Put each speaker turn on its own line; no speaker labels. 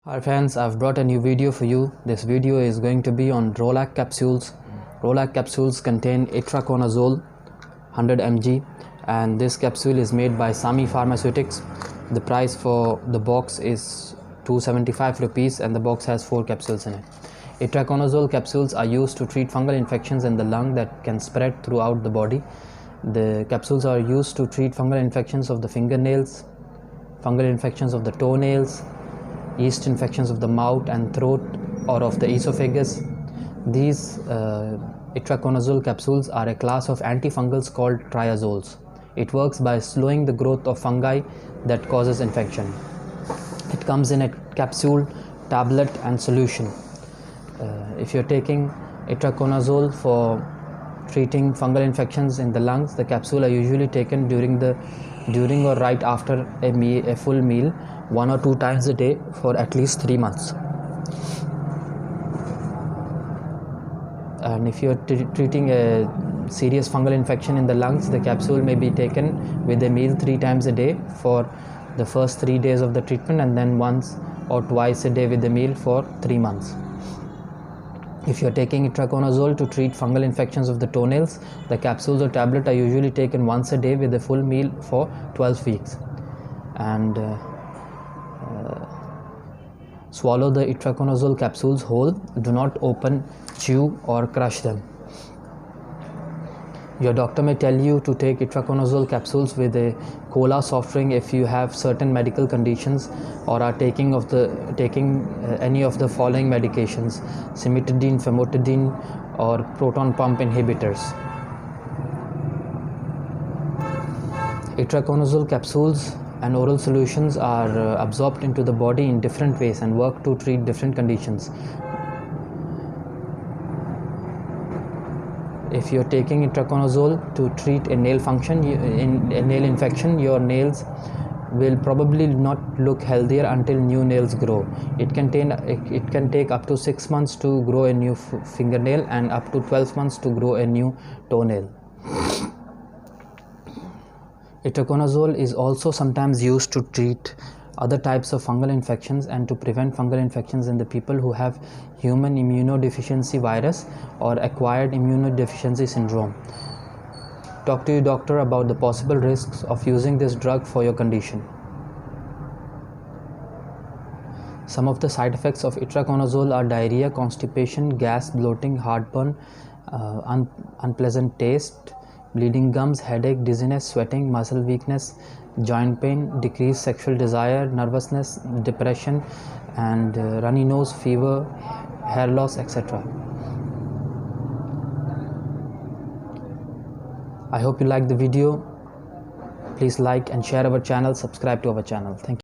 Hi friends, I've brought a new video for you. This video is going to be on Rolac capsules. Rolac capsules contain Itraconazole 100 mg and this capsule is made by Sami Pharmaceutics. The price for the box is 275 rupees and the box has 4 capsules in it. Itraconazole capsules are used to treat fungal infections in the lung that can spread throughout the body. The capsules are used to treat fungal infections of the fingernails, fungal infections of the toenails, yeast infections of the mouth and throat or of the esophagus. These itraconazole capsules are a class of antifungals called triazoles. It works by slowing the growth of fungi that causes infection. It comes in a capsule, tablet and solution. If you're taking itraconazole for treating fungal infections in the lungs, the capsule are usually taken during or right after a full meal 1 or 2 times a day for at least 3 months. And if you're treating a serious fungal infection in the lungs, the capsule may be taken with a meal 3 times a day for the first 3 days of the treatment and then once or twice a day with a meal for 3 months. If you're taking itraconazole to treat fungal infections of the toenails, the capsules or tablet are usually taken once a day with a full meal for 12 weeks. And swallow the itraconazole capsules whole. Do not open, chew or crush them. Your doctor may tell you to take itraconazole capsules with a cola soft drink if you have certain medical conditions or are taking any of the following medications: cimetidine, famotidine or proton pump inhibitors. Itraconazole capsules and oral solutions are absorbed into the body in different ways and work to treat different conditions. If you're taking itraconazole to treat a nail infection, your nails will probably not look healthier until new nails grow. It can take up to 6 months to grow a new fingernail and up to 12 months to grow a new toenail. Itraconazole is also sometimes used to treat other types of fungal infections and to prevent fungal infections in the people who have human immunodeficiency virus or acquired immunodeficiency syndrome. Talk to your doctor about the possible risks of using this drug for your condition. Some of the side effects of itraconazole are diarrhea, constipation, gas, bloating, heartburn, unpleasant taste, bleeding gums, headache, dizziness, sweating, muscle weakness, joint pain, decreased sexual desire, nervousness, depression and runny nose, fever, hair loss, etc. I hope you liked the video. Please like and share our channel, subscribe to our channel. Thank you.